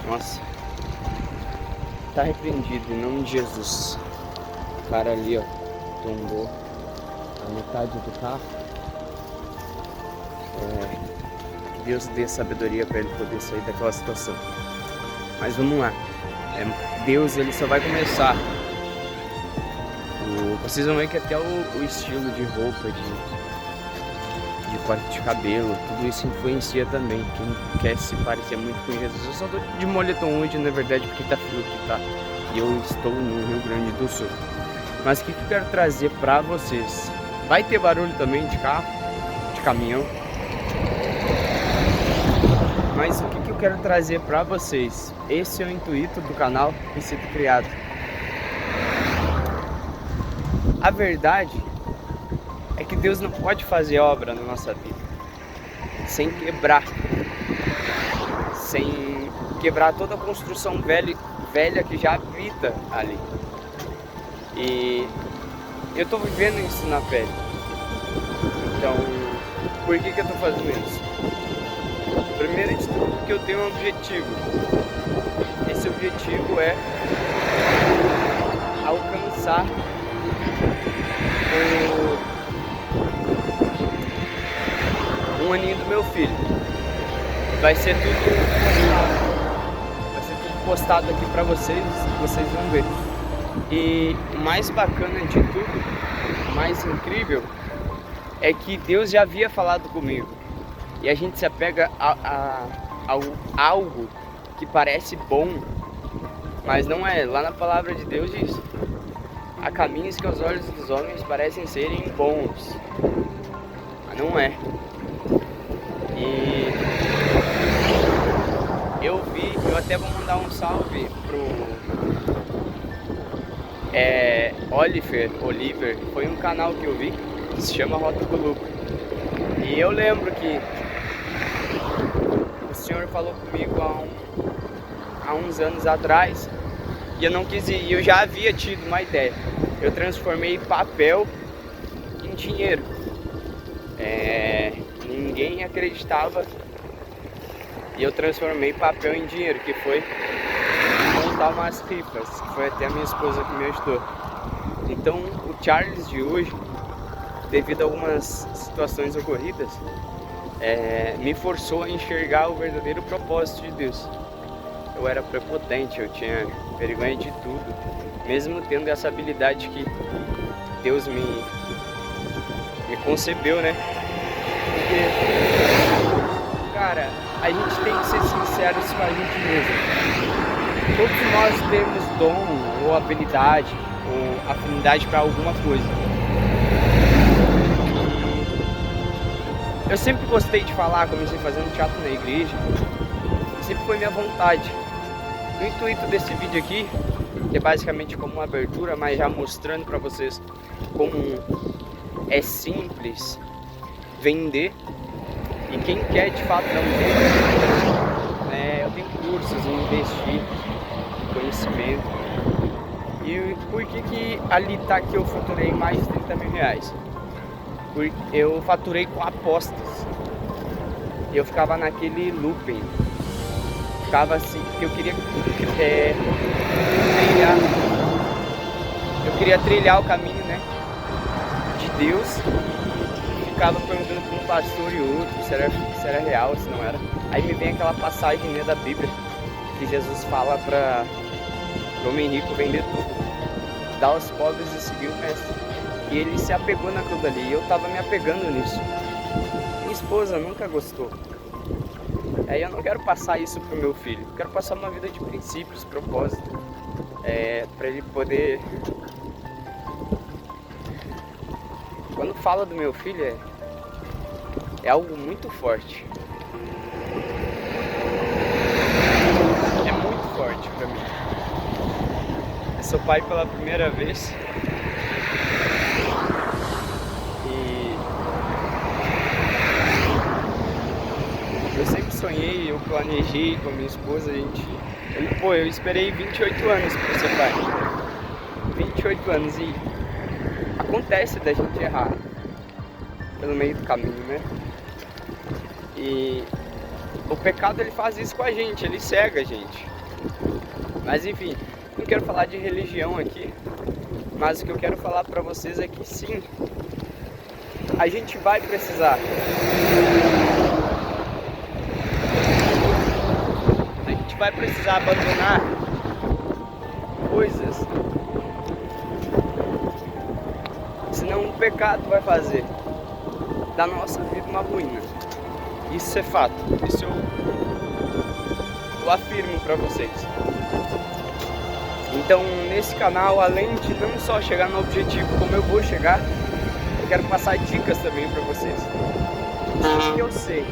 Nossa. Tá repreendido em nome de Jesus. O cara ali, ó, tombou a metade do carro. Que Deus dê sabedoria para ele poder sair daquela situação. Mas vamos lá. Deus, ele só vai começar. Vocês vão ver que até o estilo de roupa, de corte de cabelo, tudo isso influencia também. Quem quer se parecer muito com Jesus. Eu só tô de moletom hoje, na verdade, porque tá frio aqui, tá? E eu estou no Rio Grande do Sul. Mas o que eu quero trazer pra vocês? Vai ter barulho também de carro, de caminhão. Mas o que eu quero trazer pra vocês? Esse é o intuito do canal Receita Criado. A verdade é que Deus não pode fazer obra na nossa vida sem quebrar toda a construção velha que já habita ali. E eu tô vivendo isso na pele. Então, por que eu tô fazendo isso? Primeiro de tudo, porque eu tenho um objetivo. Esse objetivo é alcançar um aninho do meu filho. Vai ser tudo postado aqui pra vocês vão ver. E o mais bacana de tudo, o mais incrível, é que Deus já havia falado comigo. E a gente se apega a algo que parece bom, mas não é. Lá na palavra de Deus diz: há caminhos que aos olhos dos homens parecem serem bons, mas não é. E eu até vou mandar um salve pro Oliver, foi um canal que eu vi que se chama Rota do Lucro. E eu lembro que o Senhor falou comigo há uns anos atrás e eu não quis ir. Eu já havia tido uma ideia. Eu transformei papel em dinheiro. Ninguém acreditava e eu transformei papel em dinheiro, que foi montar umas rifas, que foi até a minha esposa que me ajudou. Então o Charles de hoje, devido a algumas situações ocorridas, me forçou a enxergar o verdadeiro propósito de Deus. Eu era prepotente, eu tinha vergonha de tudo, mesmo tendo essa habilidade que Deus me concebeu, né? Porque, cara, a gente tem que ser sinceros com a gente mesmo. Todos nós temos dom ou habilidade ou afinidade para alguma coisa. Eu sempre gostei de falar, comecei fazendo teatro na igreja, sempre foi minha vontade. O intuito desse vídeo aqui, que é basicamente como uma abertura, mas já mostrando para vocês como é simples vender, e quem quer de fato não vende, eu tenho cursos em investir em conhecimento. E por que ali tá que eu faturei mais de 30 mil reais? Porque eu faturei com apostas. Eu ficava naquele looping. Ficava assim, eu queria trilhar o caminho, né, de Deus. Ficava perguntando para um pastor e outro se era real, se não era. Aí me vem aquela passagem, né, da Bíblia, que Jesus fala para o homem rico vender tudo, dar aos pobres e seguir o mestre. E ele se apegou naquilo dali, e eu tava me apegando nisso. Minha esposa nunca gostou. Aí eu não quero passar isso pro meu filho, eu quero passar uma vida de princípios, propósito, para ele poder... Quando fala do meu filho, é algo muito forte. É muito forte pra mim. Eu sou pai pela primeira vez. E eu sempre sonhei, eu planejei com a minha esposa, eu esperei 28 anos pra ser pai. 28 anos e acontece da gente errar pelo meio do caminho, né? E O pecado ele faz isso com a gente, ele cega a gente. Mas enfim, não quero falar de religião aqui, mas o que eu quero falar para vocês é que sim, a gente vai precisar. A gente vai precisar abandonar coisas, senão o pecado vai fazer da nossa vida uma ruína. Isso é fato, isso eu afirmo para vocês. Então nesse canal, além de não só chegar no objetivo como eu vou chegar, eu quero passar dicas também para vocês. O que eu sei,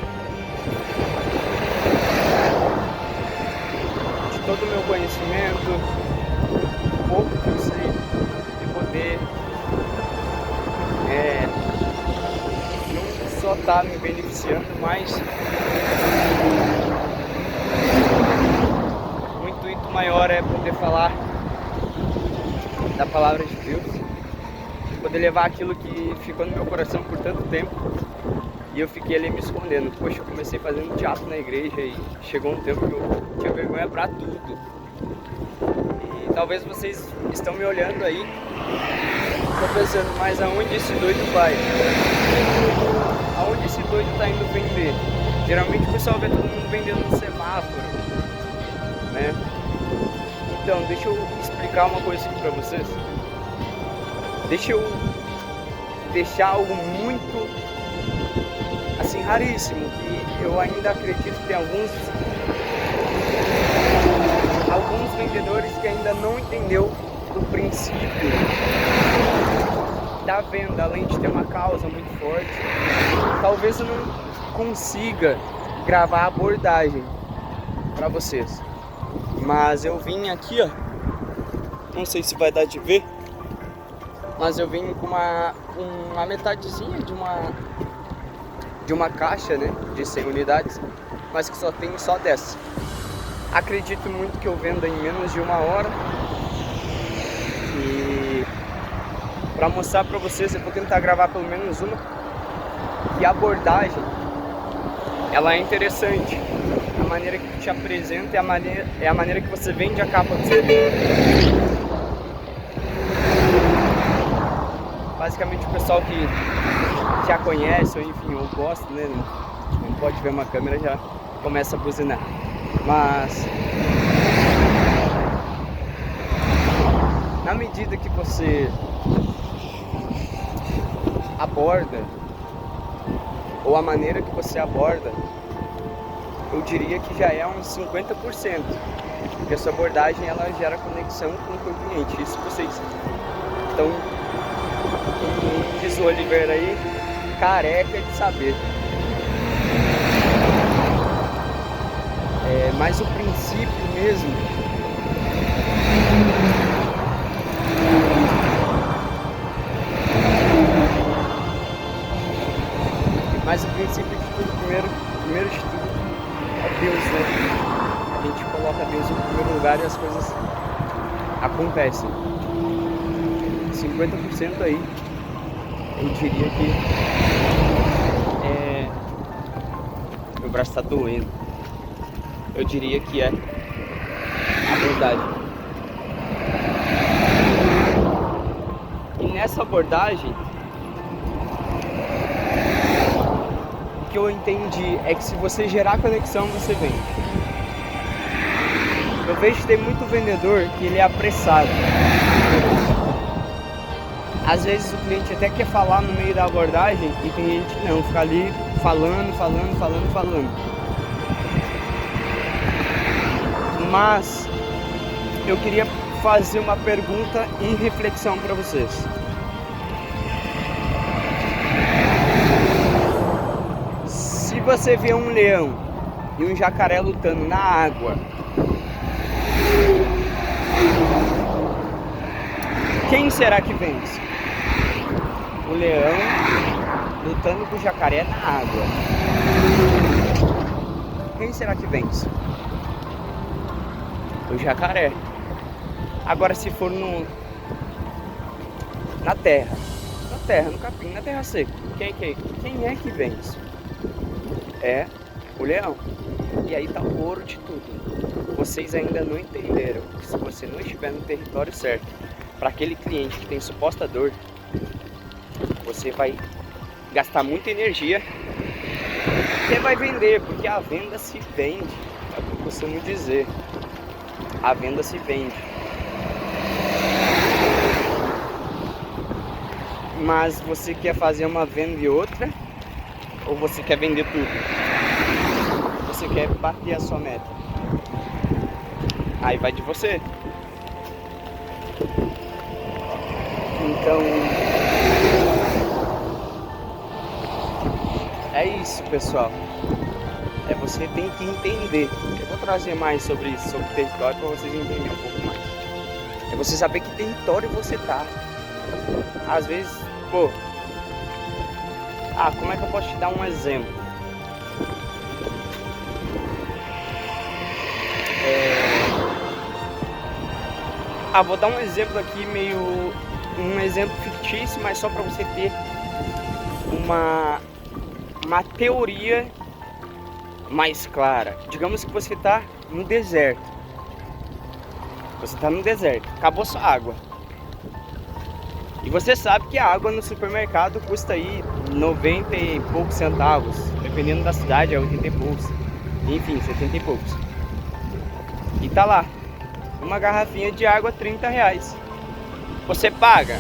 de todo o meu conhecimento, o pouco que eu sei, de poder não só estar me beneficiando, mas o intuito maior é poder falar da palavra de Deus, poder levar aquilo que ficou no meu coração por tanto tempo e eu fiquei ali me escondendo. Poxa, eu comecei fazendo teatro na igreja e chegou um tempo que eu tinha vergonha pra tudo. E talvez vocês estão me olhando aí, tô pensando, mas aonde esse doido vai? Aonde esse doido tá indo vender? Geralmente o pessoal vê todo mundo vendendo no semáforo, né? Então, deixa eu explicar uma coisa aqui pra vocês. Deixa eu deixar algo muito, assim, raríssimo, que eu ainda acredito que tem alguns vendedores que ainda não entendeu o princípio da venda, além de ter uma causa muito forte. Talvez eu não consiga gravar a abordagem pra vocês, mas eu vim aqui, ó, não sei se vai dar de ver, mas eu vim com uma metadezinha de uma caixa, né, de 100 unidades, mas que só tem só 10. Acredito muito que eu venda em menos de 1 hora. E para mostrar para vocês, eu vou tentar gravar pelo menos uma. E a abordagem, ela é interessante. A maneira que te apresenta é a maneira que você vende a capa do seu livro. Basicamente o pessoal que já conhece, ou enfim, ou gosta, né? Não pode ver uma câmera, já começa a buzinar. Mas na medida que você aborda, ou a maneira que você aborda, eu diria que já é uns 50%, porque a sua abordagem ela gera conexão com o cliente. Isso vocês estão, como diz o Oliver aí, careca de saber. Mas o princípio mesmo de tudo, primeiro de tudo, é Deus, né? A gente coloca Deus em primeiro lugar e as coisas acontecem. 50% aí, eu diria que meu braço tá doendo. Eu diria que é a abordagem. E nessa abordagem, o que eu entendi é que se você gerar conexão, você vende. Eu vejo que tem muito vendedor que ele é apressado. Às vezes o cliente até quer falar no meio da abordagem e tem gente que não, fica ali falando. Mas eu queria fazer uma pergunta e reflexão para vocês. Se você vê um leão e um jacaré lutando na água, quem será que vence? O leão lutando com o jacaré na água. Quem será que vence? O jacaré. Agora se for na terra, no capim, na terra seca, quem é que vence? É o leão. E aí tá o ouro de tudo. Vocês ainda não entenderam que se você não estiver no território certo, para aquele cliente que tem suposta dor, você vai gastar muita energia. Você vai vender, porque a venda se vende. É o que eu costumo dizer. A venda se vende. Mas você quer fazer uma venda e outra? Ou você quer vender tudo? Você quer bater a sua meta? Aí vai de você. Então, é isso, pessoal. Você tem que entender. Eu vou trazer mais sobre isso, sobre território, para vocês entenderem um pouco mais. É você saber que território você tá. Às vezes, pô... como é que eu posso te dar um exemplo? Vou dar um exemplo aqui, um exemplo fictício, mas só para você ter uma teoria mais clara. Digamos que você está no deserto. Você está no deserto, acabou sua água. E você sabe que a água no supermercado custa aí 90 e poucos centavos. Dependendo da cidade é 80 e poucos. Enfim, 70 e poucos. E tá lá, uma garrafinha de água, 30 reais. Você paga?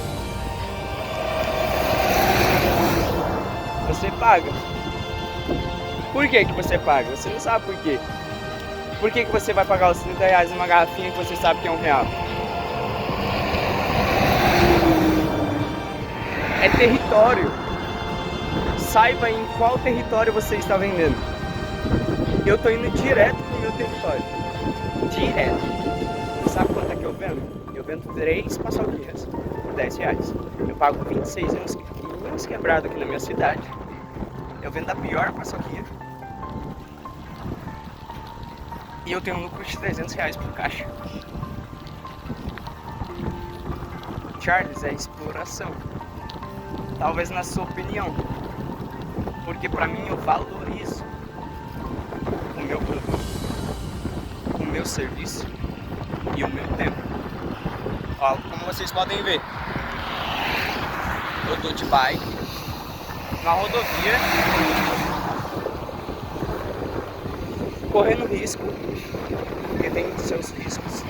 Você paga. Por que você paga? Você não sabe por quê. Por que você vai pagar os 30 reais numa garrafinha que você sabe que é R$1? É território. Saiba em qual território você está vendendo. Eu tô indo direto pro meu território. Direto. Sabe quanto é que eu vendo? Eu vendo 3 paçoquinhas por 10 reais. Eu pago 26 uns quebrados aqui na minha cidade. Eu vendo a pior paçoquinha. E eu tenho um lucro de 300 reais por caixa. Charles, é exploração. Talvez na sua opinião. Porque pra mim eu valorizo o meu produto, o meu serviço e o meu tempo. Ó, como vocês podem ver, eu tô de bike na rodovia, correndo risco, porque tem seus riscos.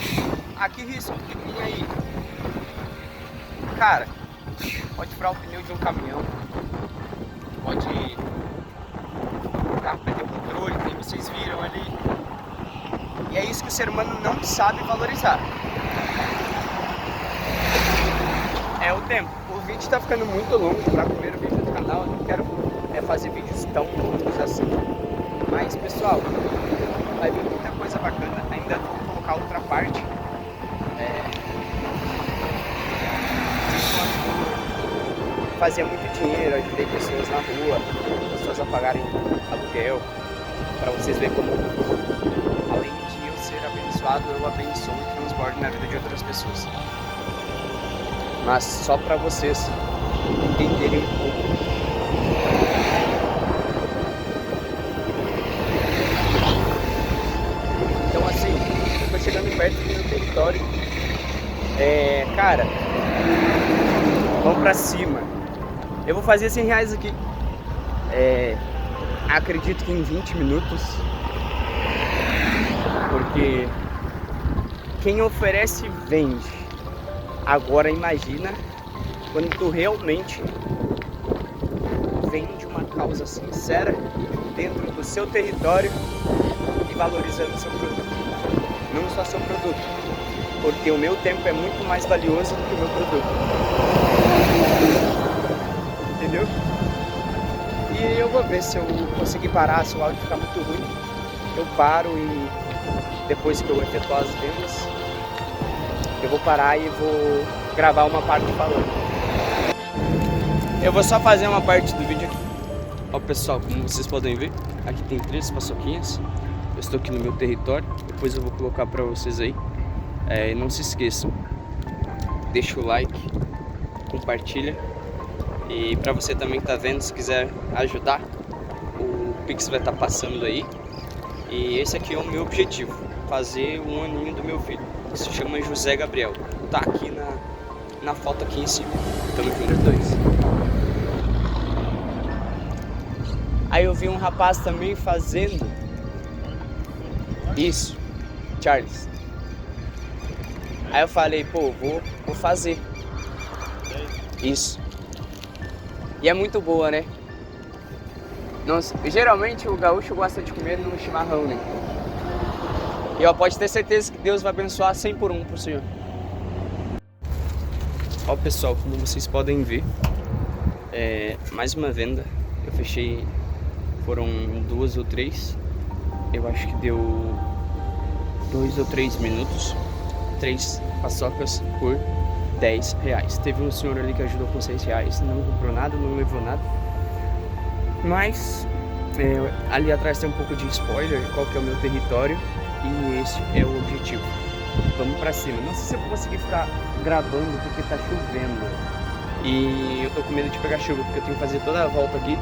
Que risco que tem aí? Cara, pode furar o pneu de um caminhão, pode perder o controle, que vocês viram ali. E é isso que o ser humano não sabe valorizar. É o tempo. O vídeo tá ficando muito longo para o primeiro vídeo do canal. Eu não quero fazer vídeos tão longos assim. Mas, pessoal, vai vir muita coisa bacana. Ainda vou colocar outra parte. Fazia muito dinheiro, ajudei pessoas na rua, pessoas a pagarem aluguel, para vocês verem como, além de eu ser abençoado, eu abençoo e transbordo na vida de outras pessoas. Mas só para vocês entenderem um pouco. Então assim, eu tô chegando perto do meu território. Cara, vamos pra cima. Eu vou fazer 100 reais aqui. Acredito que em 20 minutos. Porque quem oferece vende. Agora imagina quando tu realmente vende uma causa sincera dentro do seu território e valorizando o seu produto. Não só seu produto, porque o meu tempo é muito mais valioso do que o meu produto. Entendeu? E eu vou ver se eu conseguir parar, se o áudio ficar muito ruim, eu paro e depois que eu efetuar as vendas, eu vou parar e vou gravar uma parte falando. Eu vou só fazer uma parte do vídeo aqui. Ó, pessoal, como vocês podem ver, aqui tem 3 paçoquinhas. Eu estou aqui no meu território, depois eu vou colocar pra vocês aí. Não se esqueçam, deixa o like, compartilha. E pra você também que tá vendo, se quiser ajudar, o Pix vai estar passando aí. E esse aqui é o meu objetivo, fazer um aninho do meu filho, que se chama José Gabriel. Tá aqui na foto aqui em cima. Tamo junto, dois. Aí eu vi um rapaz também fazendo isso, Charles. Aí eu falei, pô, vou fazer isso. E é muito boa, né? Nossa, geralmente o gaúcho gosta de comer no chimarrão, né? E eu posso ter certeza que Deus vai abençoar 100 por 1 pro Senhor. Ó pessoal, como vocês podem ver, mais uma venda. Eu fechei, foram 2 ou 3. Eu acho que deu 2 ou 3 minutos. 3 paçocas por R$10. Teve um senhor ali que ajudou com R$6, não comprou nada, não levou nada. Mas ali atrás tem um pouco de spoiler, qual que é o meu território. E esse é o objetivo. Vamos pra cima. Não sei se eu vou conseguir ficar gravando porque tá chovendo. E eu tô com medo de pegar chuva, porque eu tenho que fazer toda a volta aqui.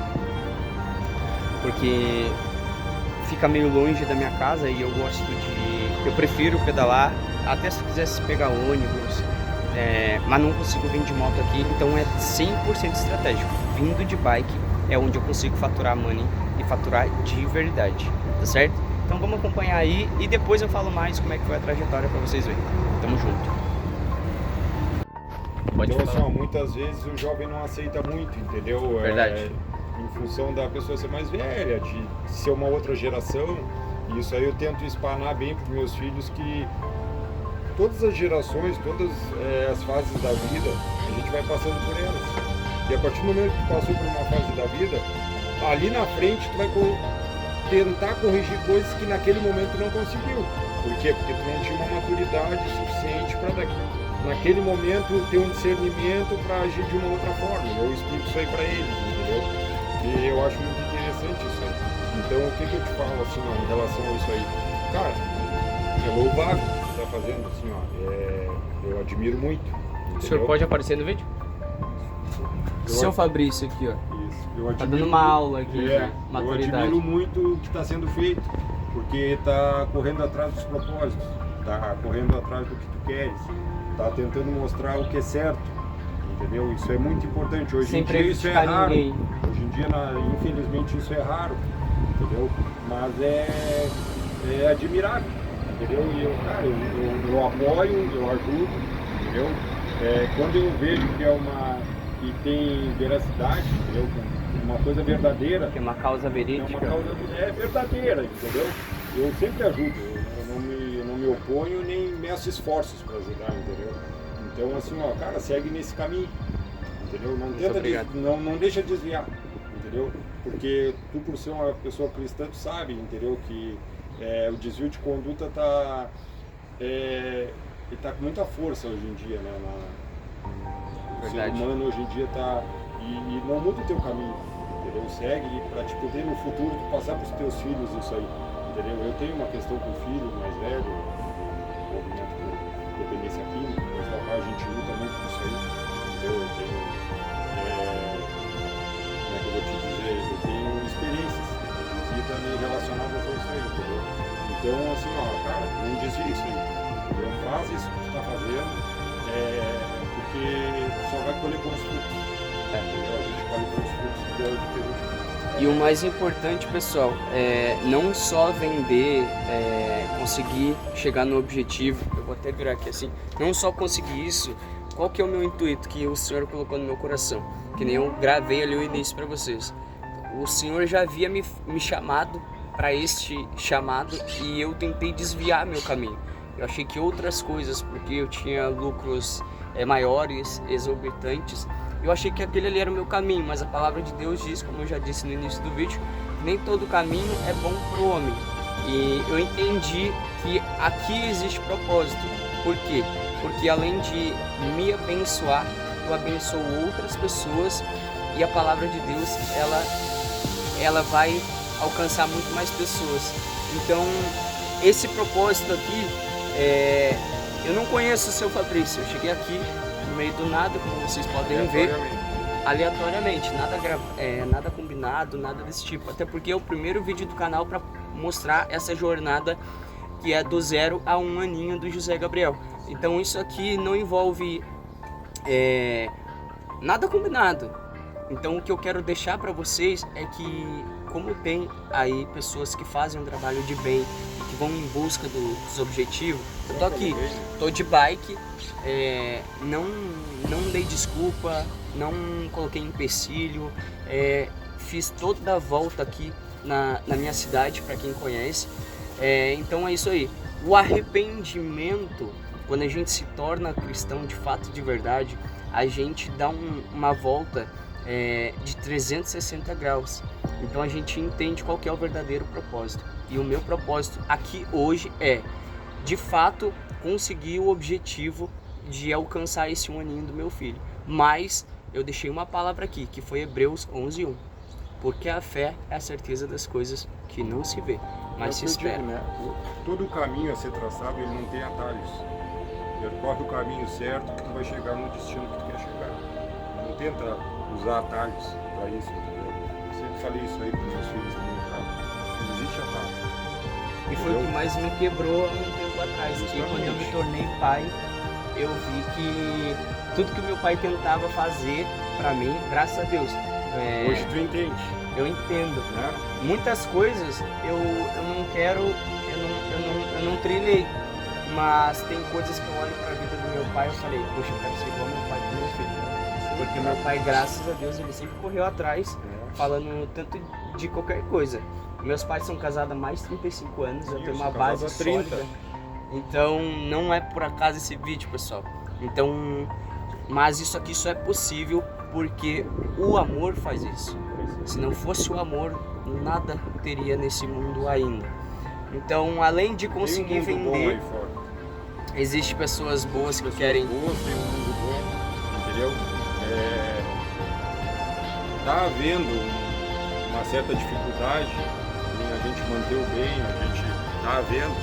Porque fica meio longe da minha casa e eu gosto de... Eu prefiro pedalar, até se quisesse pegar ônibus. Mas não consigo vir de moto aqui, então é 100% estratégico. Vindo de bike é onde eu consigo faturar money e faturar de verdade, tá certo? Então vamos acompanhar aí e depois eu falo mais como é que foi a trajetória pra vocês verem. Tamo junto. Pode então, falar. assim, muitas vezes o jovem não aceita muito, entendeu? Verdade. Em função da pessoa ser mais velha, de ser uma outra geração. E isso aí eu tento espanar bem para meus filhos que todas as gerações, todas as fases da vida, a gente vai passando por elas. E a partir do momento que tu passou por uma fase da vida, ali na frente tu vai tentar corrigir coisas que naquele momento tu não conseguiu. Por quê? Porque tu não tinha uma maturidade suficiente para naquele momento ter um discernimento para agir de uma outra forma. Eu explico isso aí para eles, entendeu? E eu acho muito interessante isso aí. Então o que eu te falo assim, ó, em relação a isso aí? Cara, é louvável o que você tá fazendo, assim, ó. Eu admiro muito. Entendeu? O senhor pode aparecer no vídeo? Seu Fabrício aqui, ó. Eu tá dando uma aula aqui de eu maturidade. admiro muito o que está sendo feito, porque está correndo atrás dos propósitos, está correndo atrás do que tu queres, está tentando mostrar o que é certo, entendeu? Isso é muito importante. Hoje em dia isso é raro. Ninguém. Hoje em dia, infelizmente, isso é raro, entendeu? Mas é admirável, entendeu? E eu apoio, eu ajudo, entendeu? Quando eu vejo que que tem veracidade, entendeu? Uma coisa verdadeira. Que é uma causa verídica. É uma causa verdadeira, entendeu? Eu sempre ajudo, eu não me oponho nem meço esforços para ajudar, entendeu? Então assim, ó, cara, segue nesse caminho, entendeu? Não deixa desviar, entendeu? Porque tu, por ser uma pessoa cristã, tu sabe, entendeu? Que o desvio de conduta tá com muita força hoje em dia, né? O ser humano hoje em dia tá... E não muda o teu caminho, entendeu? Segue para te poder no futuro tu passar para os teus filhos isso aí, entendeu? Eu tenho uma questão com o filho mais velho, movimento de dependência química, mas a gente luta muito com isso aí, entendeu? Eu tenho, como é que eu vou te dizer? Eu tenho experiências de vida relacionadas a isso aí, entendeu? Então, assim, ó, cara, não desvia isso aí, entendeu? Faz isso que tu tá fazendo, porque só vai colher bons frutos. E o mais importante, pessoal, é não só vender, conseguir chegar no objetivo. Eu vou até virar aqui assim. Não só conseguir isso. Qual que é o meu intuito que o Senhor colocou no meu coração? Que nem eu gravei ali o início para vocês. O Senhor já havia me chamado para este chamado e eu tentei desviar meu caminho. Eu achei que outras coisas, porque eu tinha lucros maiores, exorbitantes, eu achei que aquele ali era o meu caminho, mas a palavra de Deus diz, como eu já disse no início do vídeo, nem todo caminho é bom para o homem. E eu entendi que aqui existe propósito. Por quê? Porque além de me abençoar, eu abençoo outras pessoas e a palavra de Deus, ela vai alcançar muito mais pessoas. Então, esse propósito aqui, eu não conheço o seu Fabrício, eu cheguei aqui no meio do nada, como vocês podem ver, aleatoriamente, nada combinado, nada desse tipo, até porque é o primeiro vídeo do canal para mostrar essa jornada que é do 0 a 1 aninho do José Gabriel. Então isso aqui não envolve nada combinado. Então o que eu quero deixar para vocês é que, como tem aí pessoas que fazem um trabalho de bem e que vão em busca dos objetivos, eu tô aqui, tô de bike, não dei desculpa, não coloquei empecilho, fiz toda a volta aqui na minha cidade, para quem conhece. Então é isso aí. O arrependimento, quando a gente se torna cristão de fato, de verdade, a gente dá uma volta de 360 graus. Então a gente entende qual que é o verdadeiro propósito. E o meu propósito aqui hoje é, de fato, conseguir o objetivo de alcançar esse 1 aninho do meu filho. Mas eu deixei uma palavra aqui, que foi Hebreus 11:1. Porque a fé é a certeza das coisas que não se vê, mas se espera. Né? Todo o caminho a ser traçado, ele não tem atalhos. Percorre o caminho certo que tu vai chegar no destino que tu quer chegar. Não tenta usar atalhos para isso, entendeu? Eu sempre falei isso aí para os meus filhos também, cara. Não existe atalho. E foi o que mais me quebrou há um tempo atrás. E quando eu me tornei pai, eu vi que tudo que o meu pai tentava fazer para mim, graças a Deus, hoje tu entende. Eu entendo, né? Muitas coisas eu não quero, eu não trilhei, mas tem coisas que eu olho para a vida do meu pai e eu falei, poxa, eu quero ser igual meu pai do meu filho. Porque meu pai, graças a Deus, ele sempre correu atrás, falando tanto de qualquer coisa. Meus pais são casados há mais de 35 anos, eu tenho uma base sólida. Então não é por acaso esse vídeo, pessoal. Então, mas isso aqui só é possível porque o amor faz isso. Se não fosse o amor, nada teria nesse mundo ainda. Então, além de conseguir vender, existem pessoas boas que querem... Tem um mundo bom, entendeu? Tá havendo uma certa dificuldade em a gente manter o bem, a gente tá vendo,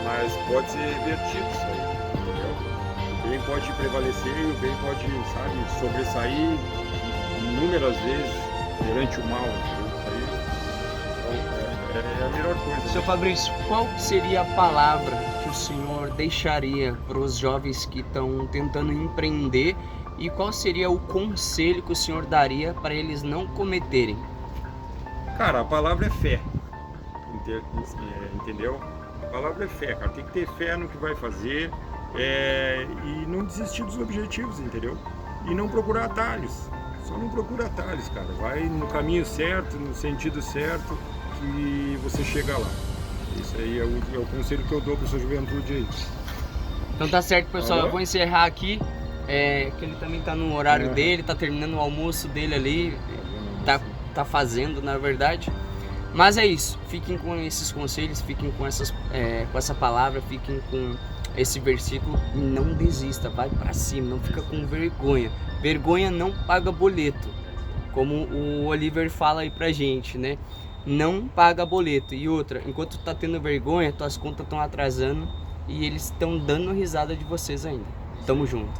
mas pode ser revertido isso aí, entendeu? O bem pode prevalecer e o bem pode, sabe, sobressair inúmeras vezes perante o mal, entendeu? Isso aí é a melhor coisa. Seu Fabrício, qual seria a palavra que o senhor deixaria para os jovens que estão tentando empreender e qual seria o conselho que o senhor daria para eles não cometerem? Cara, a palavra é fé, entendeu? A palavra é fé, cara. Tem que ter fé no que vai fazer e não desistir dos objetivos, entendeu? E não procurar atalhos. Só não procura atalhos, cara. Vai no caminho certo, no sentido certo, que você chega lá. Isso aí é o conselho que eu dou para sua juventude aí. Então tá certo, pessoal. Eu vou encerrar aqui. Que ele também tá no horário dele, tá terminando o almoço dele ali. Tá fazendo, na verdade. Mas é isso. Fiquem com esses conselhos, fiquem com essa palavra, fiquem com esse versículo e não desista, vai pra cima, não fica com vergonha. Vergonha não paga boleto, como o Oliver fala aí pra gente, né? Não paga boleto. E outra, enquanto tu tá tendo vergonha, tuas contas estão atrasando e eles estão dando risada de vocês ainda. Tamo junto.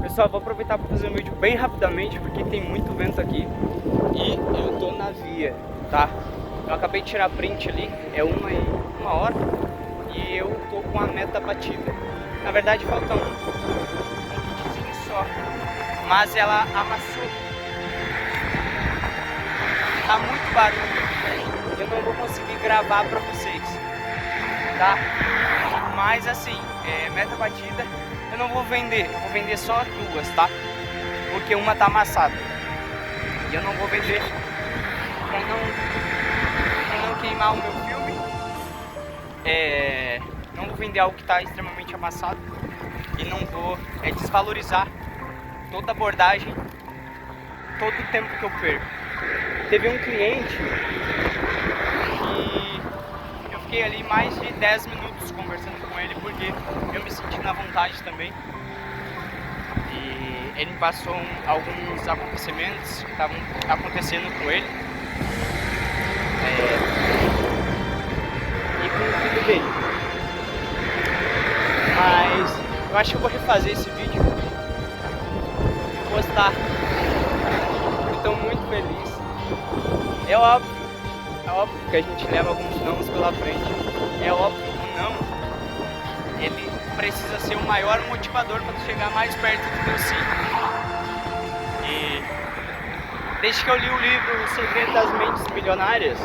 Pessoal, vou aproveitar para fazer um vídeo bem rapidamente porque tem muito vento aqui e eu tô na via, tá? Eu acabei de tirar print ali, é uma hora e eu tô com a meta batida. Na verdade falta um kitzinho só, mas ela amassou. Tá muito barulho, eu não vou conseguir gravar pra vocês, tá? Mas assim, meta batida, eu não vou vender, eu vou vender só 2, tá? Porque uma tá amassada e eu não vou vender pra não queimar o meu filme. Não vou vender algo que tá extremamente amassado e não vou desvalorizar toda a abordagem, todo o tempo que eu perco. Teve um cliente que eu fiquei ali mais de 10 minutos conversando com ele porque eu me senti na vontade também. E ele me passou alguns acontecimentos que estavam acontecendo com ele e com o filho dele. Mas eu acho que eu vou refazer esse vídeo e postar. Eu estou muito feliz. É óbvio, É óbvio que a gente leva alguns nãos pela frente. É óbvio que o não, ele precisa ser o maior motivador para tu chegar mais perto do teu sim. E desde que eu li o livro O Segredo das Mentes Milionárias,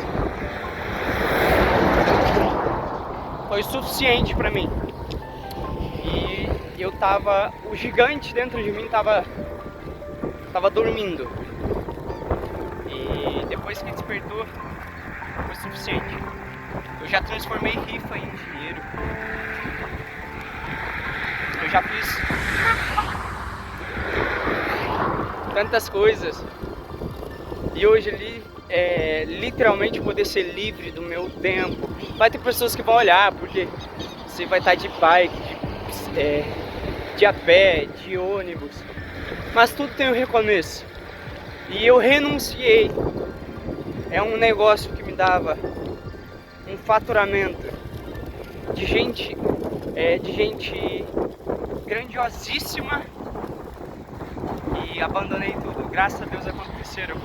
foi suficiente para mim. E eu tava, o gigante dentro de mim tava dormindo. E depois que despertou, foi suficiente. Eu já transformei rifa em dinheiro. Eu já fiz tantas coisas. E hoje ali literalmente poder ser livre do meu tempo. Vai ter pessoas que vão olhar, porque você vai estar de bike, de a pé, de ônibus. Mas tudo tem um recomeço. E eu renunciei. É um negócio que me dava um faturamento de gente grandiosíssima, e abandonei tudo. Graças a Deus aconteceram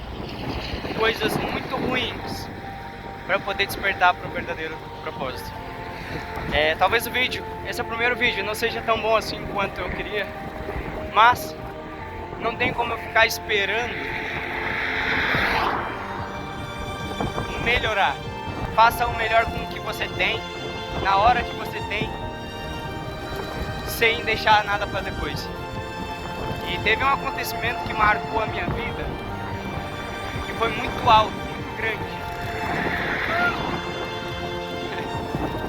coisas muito ruins para eu poder despertar para o verdadeiro propósito. Talvez esse é o primeiro vídeo, não seja tão bom assim quanto eu queria, mas não tem como eu ficar esperando melhorar. Faça o melhor com o que você tem, na hora que você tem, sem deixar nada para depois. E teve um acontecimento que marcou a minha vida, que foi muito alto, muito grande.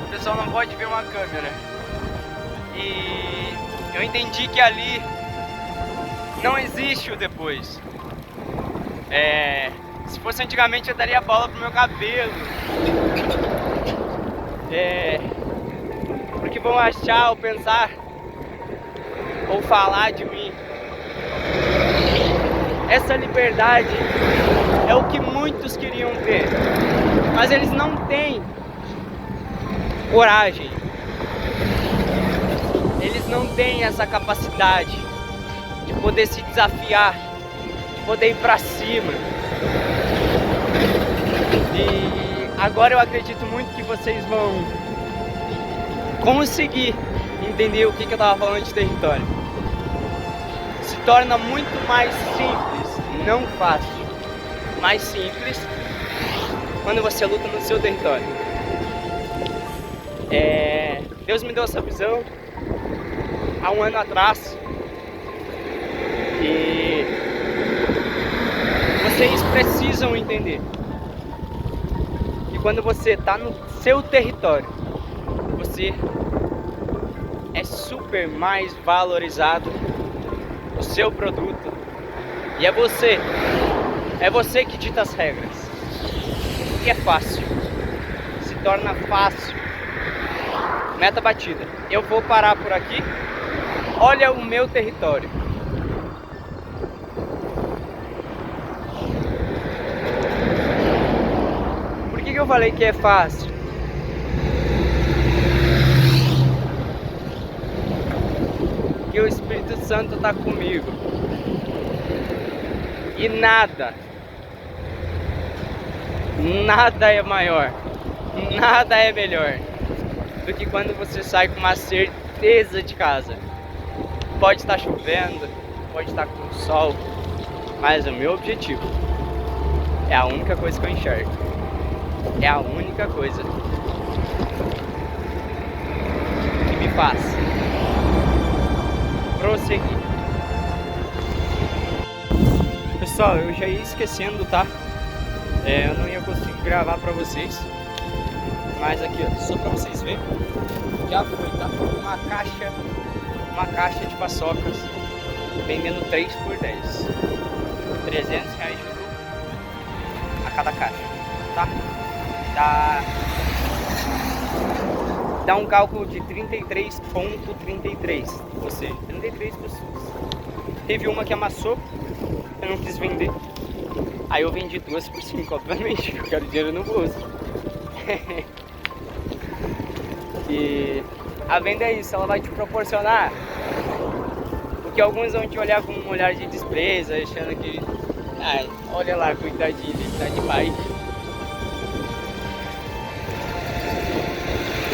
O pessoal não pode ver uma câmera. E eu entendi que ali não existe o depois. Se fosse antigamente eu daria bola pro meu cabelo. Porque vão achar ou pensar ou falar de mim. Essa liberdade é o que muitos queriam ter, mas eles não têm coragem. Eles não têm essa capacidade de poder se desafiar, de poder ir pra cima. E agora eu acredito muito que vocês vão conseguir entender o que eu tava falando de território. Se torna muito mais simples, não fácil, mais simples quando você luta no seu território. Deus me deu essa visão há um ano atrás, e vocês precisam entender que quando você está no seu território, você é super mais valorizado, o seu produto, e é você que dita as regras. E é fácil, se torna fácil. Meta batida. Eu vou parar por aqui. Olha o meu território. Por que eu falei que é fácil? Que o Espírito Santo está comigo. E nada é maior, nada é melhor do que quando você sai com uma certeza de casa. Pode estar chovendo, pode estar com sol, mas o meu objetivo é a única coisa que eu enxergo. É a única coisa que me faz prosseguir. Pessoal, eu já ia esquecendo, tá? Eu não ia conseguir gravar pra vocês, mas aqui, ó, só pra vocês verem, já foi, tá? Uma caixa de paçocas, vendendo 3 por 10, R$300 de lucro a cada caixa, tá? Dá um cálculo de 33,33, ou seja, 33 pessoas. Teve uma que amassou, eu não quis vender. Aí eu vendi 2 por 5, obviamente, eu quero dinheiro no bolso. E a venda é isso, ela vai te proporcionar o que alguns vão te olhar com um olhar de desprezo, achando que, olha lá, coitadinho, ele tá de bike.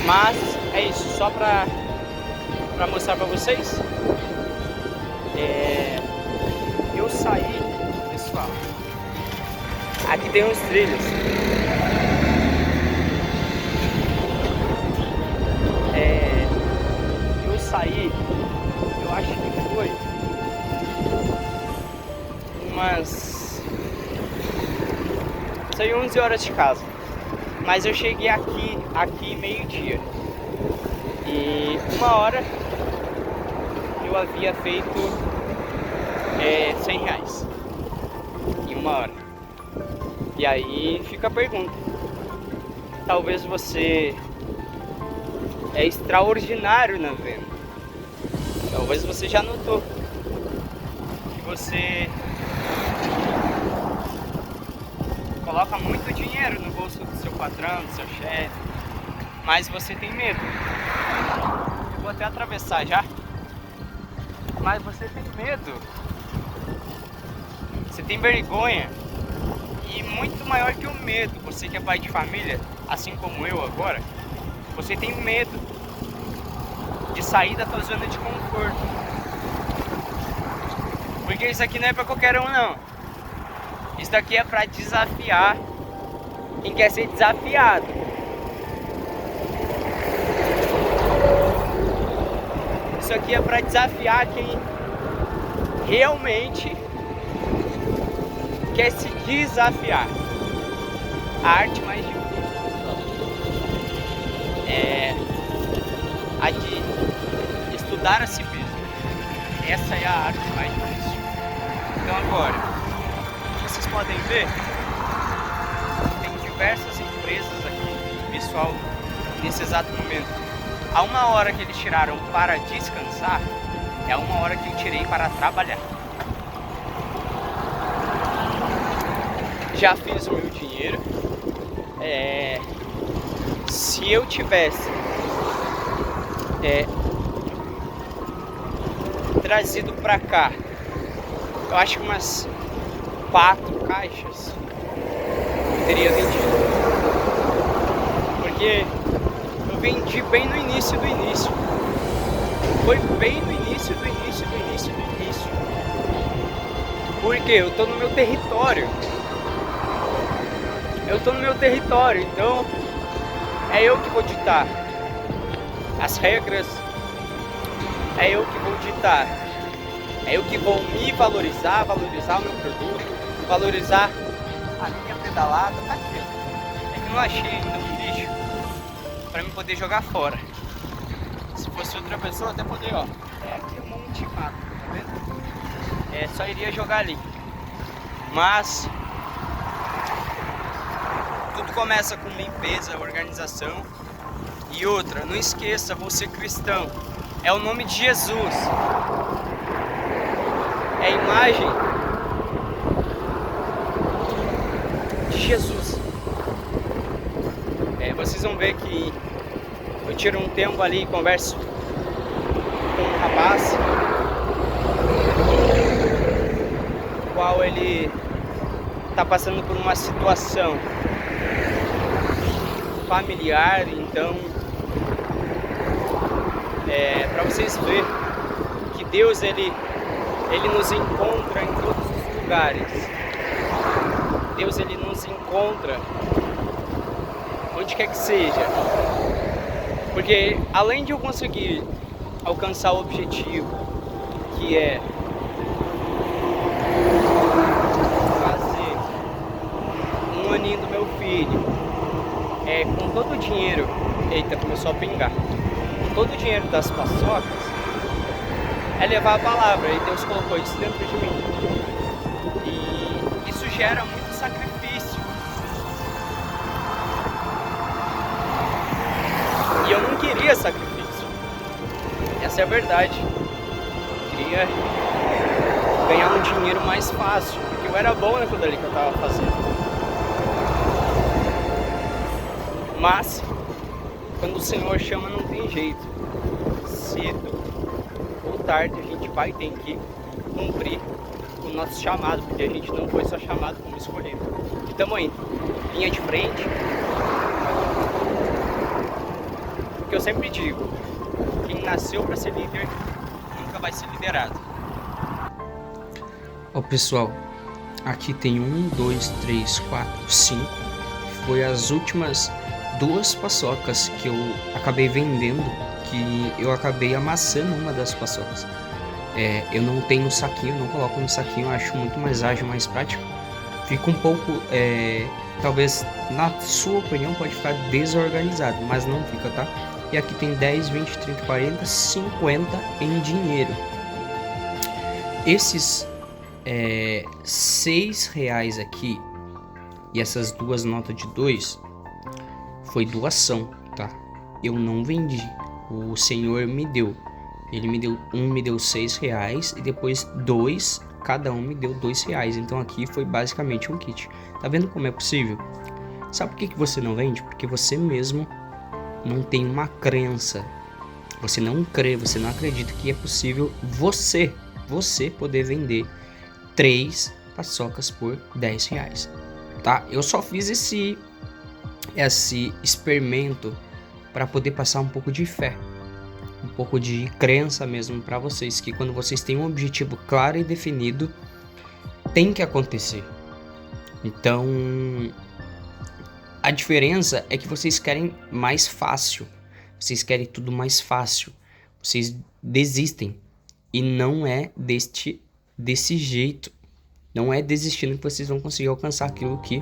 Mas é isso, só pra mostrar pra vocês. Eu saí, pessoal. Aqui tem uns trilhos. Eu saí, eu acho que foi saí 11 horas de casa. Mas eu cheguei aqui meio-dia. E 1 hora eu havia feito R$100 em 1 hora. E aí fica a pergunta: talvez você é extraordinário na venda. Talvez você já notou que você coloca muito dinheiro no bolso do seu patrão, do seu chefe, mas você tem medo. Eu vou até atravessar já. Mas você tem medo. Você tem vergonha. E muito maior que o medo, você que é pai de família, assim como eu agora, você tem medo de sair da tua zona de conforto. Porque isso aqui não é pra qualquer um, não. Isso daqui é pra desafiar quem quer ser desafiado. Isso aqui é pra desafiar quem realmente quer se desafiar. A arte mais difícil é a de estudar a si mesmo. Essa é a arte mais difícil. Então agora, vocês podem ver, tem diversas empresas aqui, pessoal, nesse exato momento. A 1 hora que eles tiraram para descansar, é a 1 hora que eu tirei para trabalhar. Já fiz o meu dinheiro. Se eu tivesse trazido pra cá, eu acho que umas 4 caixas eu teria vendido. Porque eu vendi bem no início do início. Foi bem no início do início do início do início. Porque eu tô no meu território. Eu tô no meu território, então é eu que vou ditar as regras, é eu que vou ditar, é eu que vou me valorizar o meu produto, valorizar a minha pedalada. Tá aqui, é que não achei ainda um lixo pra me poder jogar fora. Se fosse outra pessoa, até poder, ó. Aqui um monte de mato, tá vendo? Só iria jogar ali. Mas tudo começa com limpeza, organização. E outra, não esqueça, você cristão, é o nome de Jesus. É a imagem de Jesus. Vocês vão ver que eu tiro um tempo ali e converso com um rapaz, o qual ele está passando por uma situação familiar. Então para vocês verem que Deus ele nos encontra em todos os lugares. Deus ele nos encontra onde quer que seja. Porque além de eu conseguir alcançar o objetivo, que é fazer um aninho do meu filho, com todo o dinheiro, eita, começou a pingar, com todo o dinheiro das paçocas, é levar a palavra, e Deus colocou isso dentro de mim. E isso gera muito sacrifício. E eu não queria sacrifício. Essa é a verdade. Eu queria ganhar um dinheiro mais fácil, porque eu era bom naquilo ali que eu tava fazendo. Mas quando o Senhor chama, não tem jeito. Cedo ou tarde a gente vai ter que cumprir o nosso chamado, porque a gente não foi só chamado como escolhido. E tamo aí, linha de frente. porque eu sempre digo, quem nasceu para ser líder nunca vai ser liderado. Ó pessoal, aqui tem 1, 2, 3, 4, 5. Foi as últimas 2 paçocas que eu acabei vendendo, que eu acabei amassando uma das paçocas. Eu não tenho saquinho, não coloco no saquinho, eu acho muito mais ágil, mais prático. Fica um pouco, talvez na sua opinião pode ficar desorganizado, mas não fica, tá? E aqui tem 10, 20, 30, 40, 50 em dinheiro. Esses R$6 aqui e essas 2 notas de 2 foi doação, tá? Eu não vendi, o senhor me deu. Ele me deu me deu R$6 e depois 2, cada um me deu R$2. Então aqui foi basicamente um kit. Tá vendo como é possível? Sabe por que você não vende? Porque você mesmo não tem uma crença. Você não crê, você não acredita que é possível você poder vender 3 paçocas por R$10, tá? Eu só fiz esse experimento para poder passar um pouco de fé, um pouco de crença mesmo para vocês, que quando vocês têm um objetivo claro e definido, tem que acontecer. Então, a diferença é que vocês querem mais fácil, vocês querem tudo mais fácil, vocês desistem, e não é desse jeito, não é desistindo que vocês vão conseguir alcançar aquilo que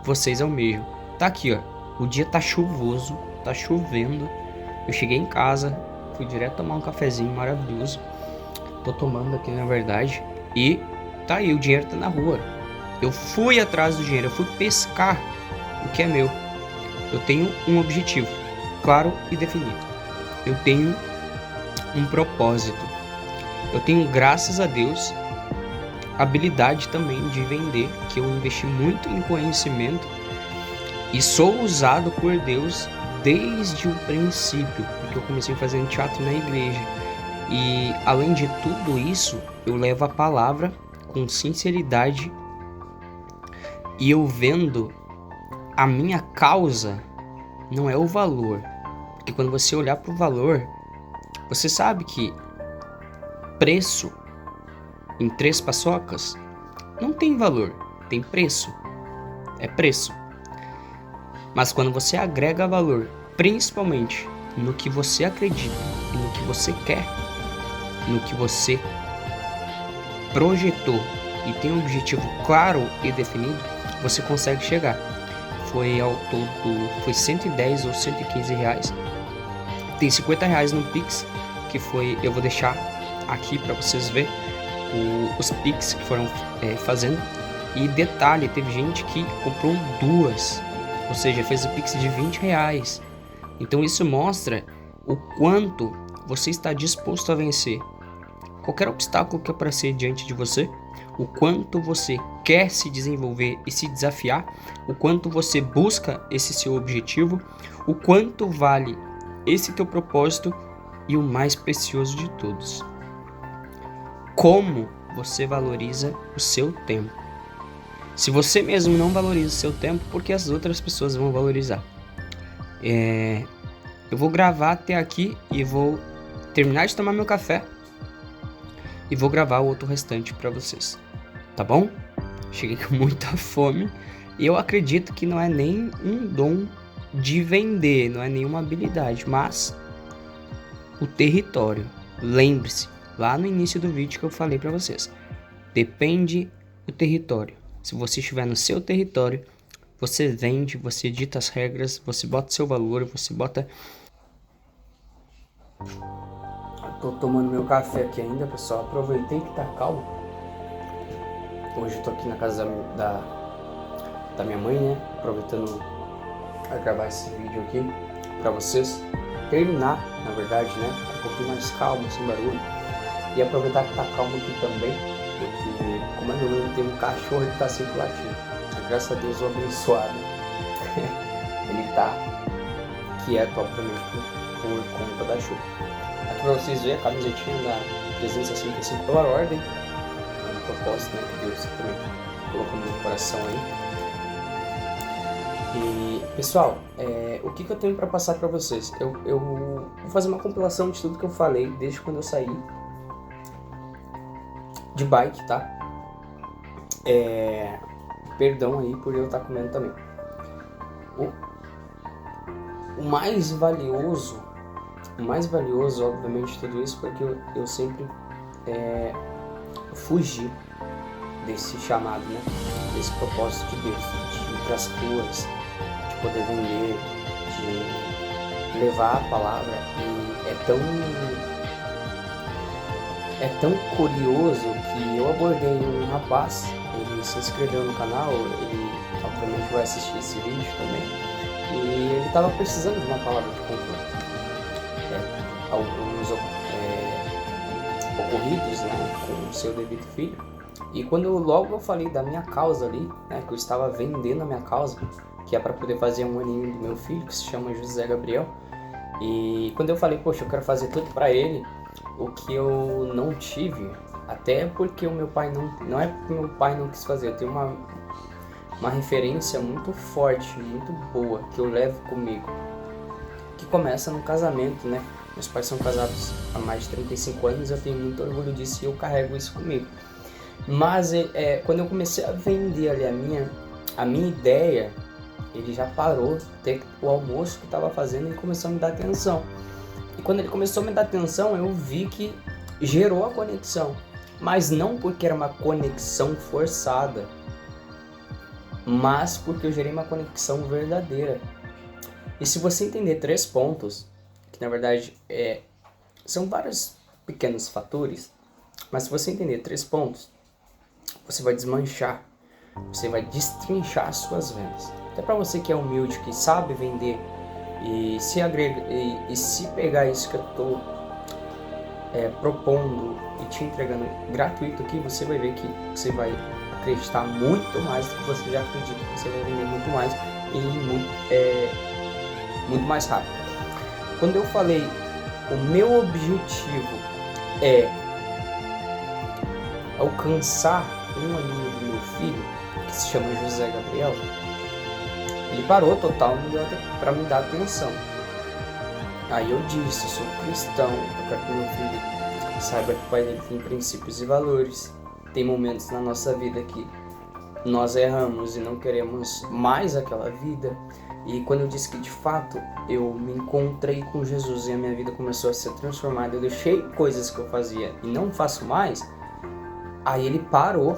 vocês almejam. Tá aqui, ó, o dia tá chuvoso, tá chovendo, eu cheguei em casa, fui direto tomar um cafezinho maravilhoso, tô tomando aqui na verdade, e tá aí, o dinheiro tá na rua. Eu fui atrás do dinheiro, eu fui pescar o que é meu. Eu tenho um objetivo claro e definido. Eu tenho um propósito. Eu tenho, graças a Deus, habilidade também de vender, que eu investi muito em conhecimento e sou usado por Deus desde o princípio, porque eu comecei fazendo teatro na igreja. E além de tudo isso, eu levo a palavra com sinceridade e eu vendo a minha causa, não é o valor. Porque quando você olhar para o valor, você sabe que preço em 3 paçocas não tem valor, tem preço. É preço. Mas quando você agrega valor, principalmente no que você acredita e no que você quer, no que você projetou e tem um objetivo claro e definido, você consegue chegar. Foi ao todo, foi 110 ou 115 reais. Tem 50 reais no Pix, que foi, eu vou deixar aqui para vocês verem os Pix que foram fazendo. E detalhe, teve gente que comprou 2, ou seja, fez o Pix de 20 reais. Então isso mostra o quanto você está disposto a vencer qualquer obstáculo que aparecer diante de você, o quanto você quer se desenvolver e se desafiar, o quanto você busca esse seu objetivo, o quanto vale esse teu propósito e o mais precioso de todos, como você valoriza o seu tempo. Se você mesmo não valoriza o seu tempo, por que as outras pessoas vão valorizar? Eu vou gravar até aqui e vou terminar de tomar meu café e vou gravar o outro restante para vocês, tá bom? Cheguei com muita fome e eu acredito que não é nem um dom de vender, não é nenhuma habilidade, mas o território. Lembre-se, lá no início do vídeo que eu falei para vocês, depende do território. Se você estiver no seu território, você vende, você dita as regras, você bota seu valor, você bota... Tô tomando meu café aqui ainda, pessoal. Aproveitei que tá calmo. Hoje eu tô aqui na casa da minha mãe, né? Aproveitando a gravar esse vídeo aqui pra vocês. Terminar, na verdade, né? Um pouquinho mais calmo, sem barulho. E aproveitar que tá calmo aqui também, porque como a minha mãe tem um cachorro, ele tá sempre latindo. Graças a Deus, o abençoado. Ele tá quieto, obviamente, por conta da chuva. Aqui pra vocês verem a camisetinha da 365 pela ordem. É um propósito, né, que Deus também colocou no meu coração aí. E, pessoal, o que eu tenho para passar para vocês? Eu vou fazer uma compilação de tudo que eu falei desde quando eu saí de bike, tá? Perdão aí por eu estar comendo também. O mais valioso, obviamente, de tudo isso, porque eu sempre fugi desse chamado, né? Desse propósito de Deus, de ir para as ruas, de poder vender, de levar a palavra. E é tão curioso que eu abordei um rapaz, ele se inscreveu no canal, ele obviamente vai assistir esse vídeo também, e ele estava precisando de uma palavra de conforto. Alguns ocorridos, né, com o seu devido filho. E quando logo eu falei da minha causa ali, né, que eu estava vendendo a minha causa, que é para poder fazer um aninho do meu filho, que se chama José Gabriel. E quando eu falei, poxa, eu quero fazer tudo para ele, o que eu não tive, até porque o meu pai não é porque meu pai não quis fazer, eu tenho uma referência muito forte, muito boa, que eu levo comigo, que começa no casamento, né? Meus pais são casados há mais de 35 anos, eu tenho muito orgulho disso e eu carrego isso comigo. Mas quando eu comecei a vender ali a minha ideia, ele já parou até o almoço que estava fazendo e começou a me dar atenção. E quando ele começou a me dar atenção, eu vi que gerou a conexão. Mas não porque era uma conexão forçada, mas porque eu gerei uma conexão verdadeira. E se você entender 3 pontos, que na verdade são vários pequenos fatores, mas se você entender 3 pontos, você vai desmanchar, você vai destrinchar as suas vendas. Até para você que é humilde, que sabe vender e se agrega e se pegar isso que eu estou propondo e te entregando gratuito aqui, você vai ver que você vai acreditar muito mais do que você já acredita. Você vai vender muito mais e muito mais rápido. Quando eu falei, o meu objetivo é alcançar um aninho do meu filho, que se chama José Gabriel, ele parou total para me dar atenção. Aí eu disse, eu sou cristão, eu quero que meu filho saiba que o pai dele tem princípios e valores. Tem momentos na nossa vida que nós erramos e não queremos mais aquela vida. E quando eu disse que de fato eu me encontrei com Jesus e a minha vida começou a ser transformada, eu deixei coisas que eu fazia e não faço mais, aí ele parou.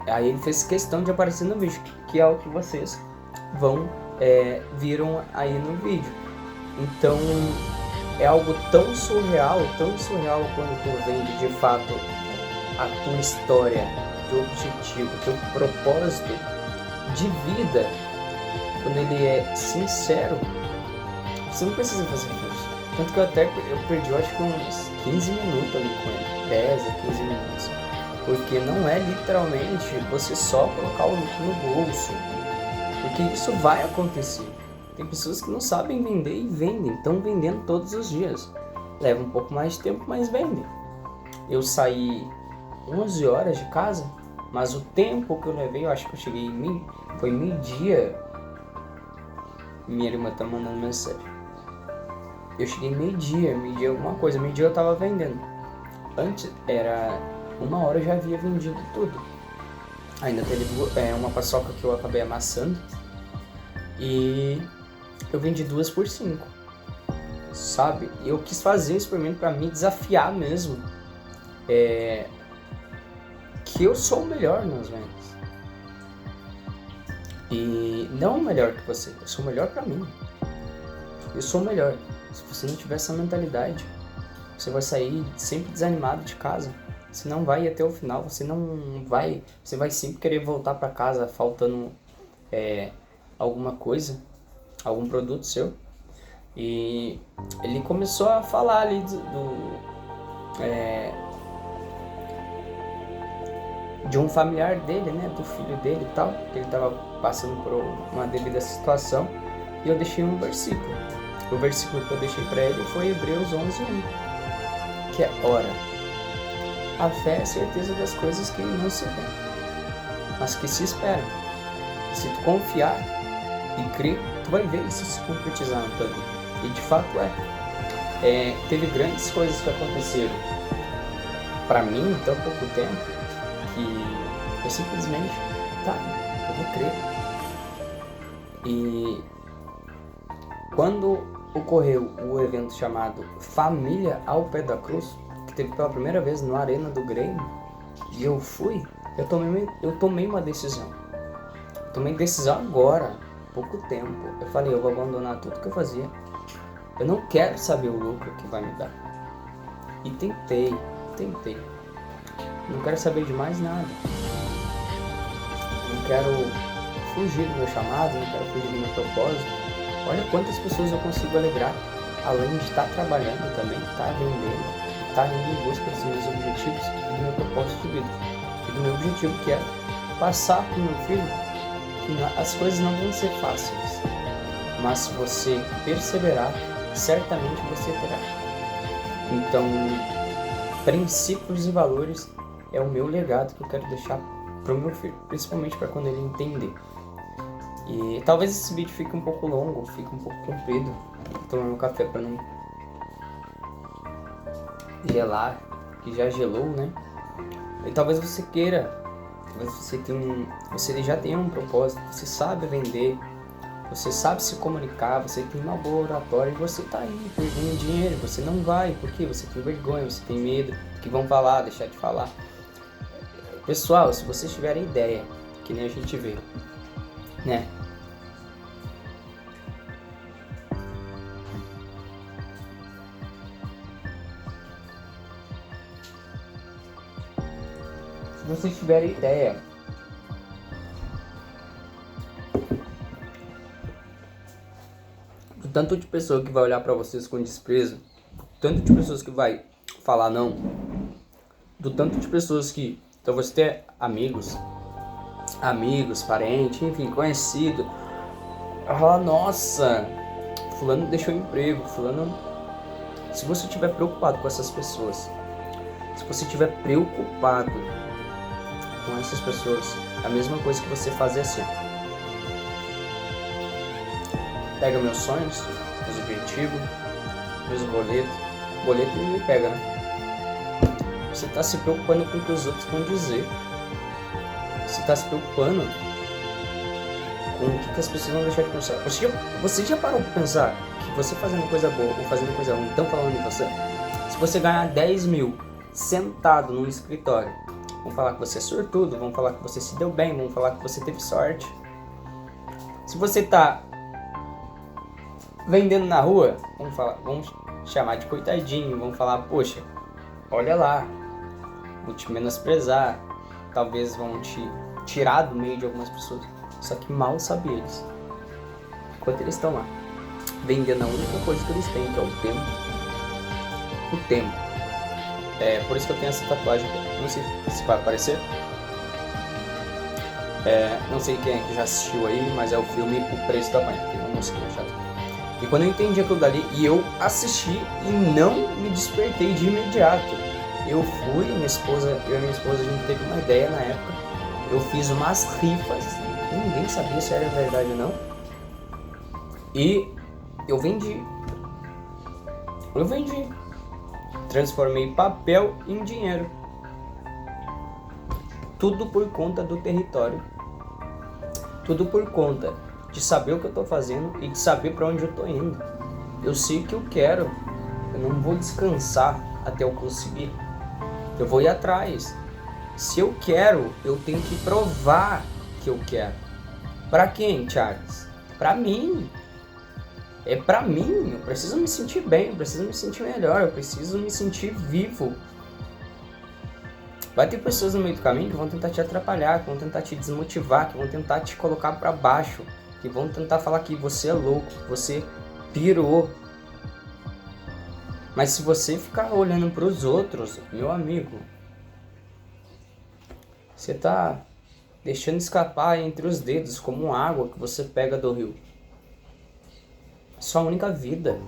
Aí ele fez questão de aparecer no vídeo, que é o que vocês viram aí no vídeo. Então é algo tão surreal quando tu vende de fato a tua história, teu objetivo, teu propósito de vida. Quando ele é sincero, você não precisa fazer isso. Tanto que eu perdi, eu acho que uns 15 minutos ali com ele, 10 a 15 minutos. Porque não é literalmente você só colocar o lucro no bolso. Porque isso vai acontecer. Tem pessoas que não sabem vender e vendem, estão vendendo todos os dias. Leva um pouco mais de tempo, mas vendem. Eu saí 11 horas de casa, mas o tempo que eu levei, eu acho que eu cheguei foi meio-dia. Minha irmã tá mandando mensagem. Eu cheguei meio-dia alguma coisa, meio-dia eu tava vendendo. Antes era 1 hora, eu já havia vendido tudo. Ainda teve uma paçoca que eu acabei amassando e eu vendi 2 por 5, sabe? Eu quis fazer um experimento para me desafiar mesmo, que eu sou o melhor nas vendas. E não o melhor que você, eu sou o melhor para mim. Eu sou o melhor. Se você não tiver essa mentalidade, você vai sair sempre desanimado de casa. Você não vai ir até o final, você vai sempre querer voltar para casa faltando alguma coisa, algum produto seu. E ele começou a falar ali de um familiar dele, né, do filho dele e tal, que ele estava passando por uma devida situação, e eu deixei um versículo. O versículo que eu deixei para ele foi Hebreus 11:1, que é: ora, a fé é a certeza das coisas que não se vê, mas que se esperam. E se tu confiar, e crer, tu vai ver isso se concretizar na tua vida. E de fato teve grandes coisas que aconteceram pra mim em tão pouco tempo que eu simplesmente, eu vou crer. E quando ocorreu o evento chamado Família ao Pé da Cruz, que teve pela primeira vez na Arena do Grêmio, e eu fui, eu tomei uma decisão. Tomei decisão agora, pouco tempo. Eu falei, eu vou abandonar tudo que eu fazia. Eu não quero saber o lucro que vai me dar. E tentei. Não quero saber de mais nada. Não quero fugir do meu chamado, não quero fugir do meu propósito. Olha quantas pessoas eu consigo alegrar, além de estar trabalhando também, estar vendendo, estar indo em busca dos meus objetivos e do meu propósito de vida. E do meu objetivo, que é passar para o meu filho que as coisas não vão ser fáceis, mas se você perseverar, certamente você terá. Então, princípios e valores é o meu legado que eu quero deixar para o meu filho, principalmente para quando ele entender. E talvez esse vídeo fique um pouco longo, fique um pouco comprido. Vou tomar meu café para não gelar, que já gelou, né? E talvez você queira, talvez você já tenha um propósito, você sabe vender, você sabe se comunicar, você tem uma boa oratória e você tá aí perdendo dinheiro, você não vai, porque você tem vergonha, você tem medo que vão falar, deixar de falar. Pessoal, se vocês tiverem ideia, que nem a gente vê, né? Se vocês tiverem ideia do tanto de pessoa que vai olhar pra vocês com desprezo, do tanto de pessoas que vai falar não, do tanto de pessoas que... Então você tem amigos, parentes, enfim, conhecido. Ah, nossa, fulano deixou o emprego, fulano... Se você estiver preocupado com essas pessoas, se você estiver preocupado com essas pessoas, a mesma coisa que você fazer assim. Pega meus sonhos, meus objetivos, meus boleto não me pega, né? Você está se preocupando com o que os outros vão dizer. Você está se preocupando com o que as pessoas vão deixar de pensar. Você já parou para pensar que você fazendo coisa boa ou fazendo coisa ruim estão falando de você? Se você ganhar 10 mil sentado num escritório, vão falar que você é sortudo, vão falar que você se deu bem, vão falar que você teve sorte. Se você está vendendo na rua, vão chamar de coitadinho, vão falar, poxa, olha lá, vão te menosprezar, talvez vão te tirar do meio de algumas pessoas. Só que mal sabe eles, enquanto eles estão lá, vendendo a única coisa que eles têm, que é o tempo. O tempo. É por isso que eu tenho essa tatuagem aqui. Não sei se vai aparecer. Não sei quem é que já assistiu aí, mas é o filme O Preço da Mãe. Tem uma música chato. E quando eu entendi aquilo dali, e eu assisti e não me despertei de imediato. Eu e minha esposa, a gente teve uma ideia na época. Eu fiz umas rifas, ninguém sabia se era verdade ou não. E eu vendi. Transformei papel em dinheiro. Tudo por conta do território. Tudo por conta de saber o que eu tô fazendo e de saber para onde eu tô indo. Eu sei o que eu quero. Eu não vou descansar até eu conseguir. Eu vou ir atrás. Se eu quero, eu tenho que provar que eu quero. Para quem, Charles? Para mim. É pra mim. Eu preciso me sentir bem, eu preciso me sentir melhor, eu preciso me sentir vivo. Vai ter pessoas no meio do caminho que vão tentar te atrapalhar, que vão tentar te desmotivar, que vão tentar te colocar pra baixo, que vão tentar falar que você é louco, que você pirou. Mas se você ficar olhando pros outros, meu amigo, você tá deixando escapar entre os dedos como água que você pega do rio. Sua única vida.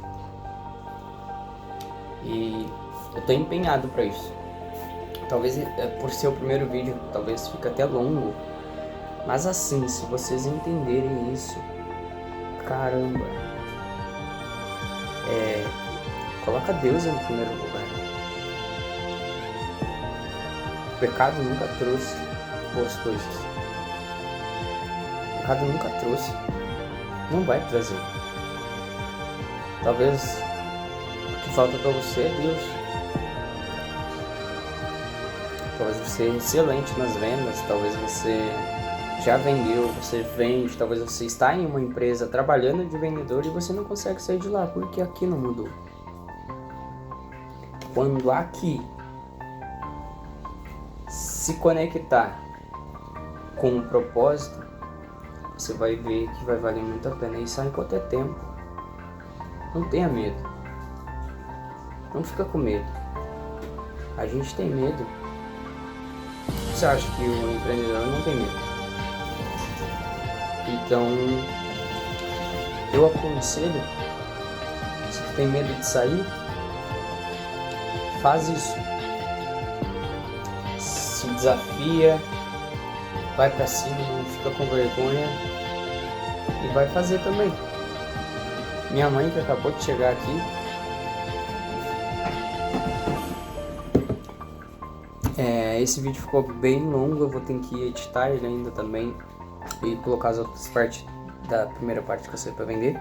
E eu tô empenhado pra isso. Talvez por ser o primeiro vídeo, talvez fique até longo. Mas assim, se vocês entenderem isso, caramba. Coloca Deus em primeiro lugar. O pecado nunca trouxe boas coisas. O pecado nunca trouxe. Não vai trazer. Talvez o que falta para você é Deus. Talvez você seja excelente nas vendas, talvez você já vendeu, você vende, talvez você está em uma empresa trabalhando de vendedor e você não consegue sair de lá, porque aqui não mudou. Quando aqui se conectar com um propósito, você vai ver que vai valer muito a pena. Isso enquanto é tempo. Não tenha medo. Não fica com medo. A gente tem medo. Você acha que o empreendedor não tem medo? Então, eu aconselho, se tu tem medo de sair, faz isso. Se desafia, vai pra cima, não fica com vergonha e vai fazer também. Minha mãe, que acabou de chegar aqui, esse vídeo ficou bem longo, eu vou ter que editar ele ainda também e colocar as outras partes da primeira parte que eu sei pra vender.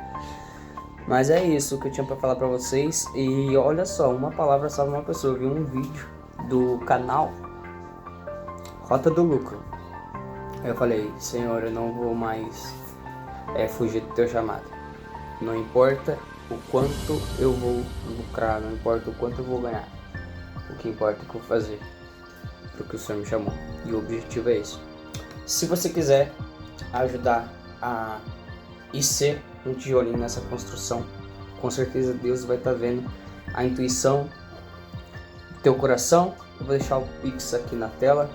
Mas é isso que eu tinha pra falar pra vocês. E olha só, uma palavra salva uma pessoa. Eu vi um vídeo do canal Rota do Lucro. Eu falei, Senhor, eu não vou mais fugir do teu chamado. Não importa o quanto eu vou lucrar, não importa o quanto eu vou ganhar. O que importa é o que eu vou fazer, porque o Senhor me chamou. E o objetivo é esse. Se você quiser ajudar a ser um tijolinho nessa construção, com certeza Deus vai estar vendo a intuição do teu coração. Eu vou deixar o Pix aqui na tela.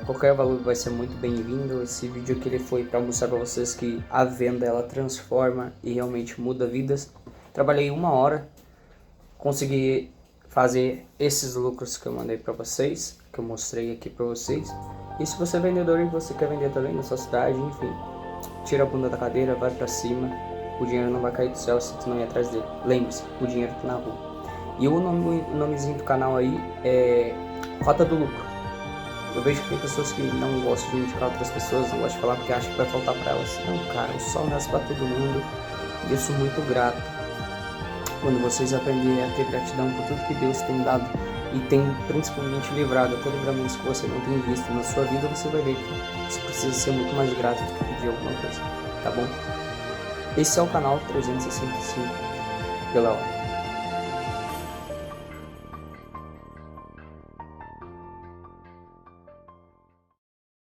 Qualquer valor vai ser muito bem-vindo. Esse vídeo aqui ele foi para mostrar para vocês que a venda ela transforma e realmente muda vidas. Trabalhei 1 hora, consegui fazer esses lucros que eu mandei para vocês, que eu mostrei aqui para vocês. E se você é vendedor e você quer vender também na sua cidade, enfim, tira a bunda da cadeira, vai pra cima. O dinheiro não vai cair do céu se tu não ir atrás dele. Lembre-se, o dinheiro tá na rua. E o nomezinho do canal aí é Rota do Lucro. Eu vejo que tem pessoas que não gostam de indicar outras pessoas, não gostam de falar porque acham que vai faltar pra elas. Não, cara, o sol nasce pra todo mundo. E eu sou muito grato quando vocês aprenderem a ter gratidão por tudo que Deus tem dado e tem principalmente livrado, até livramentos que você não tem visto na sua vida. Você vai ver que você precisa ser muito mais grato do que pedir alguma coisa, tá bom? Esse é o canal 365 pela hora.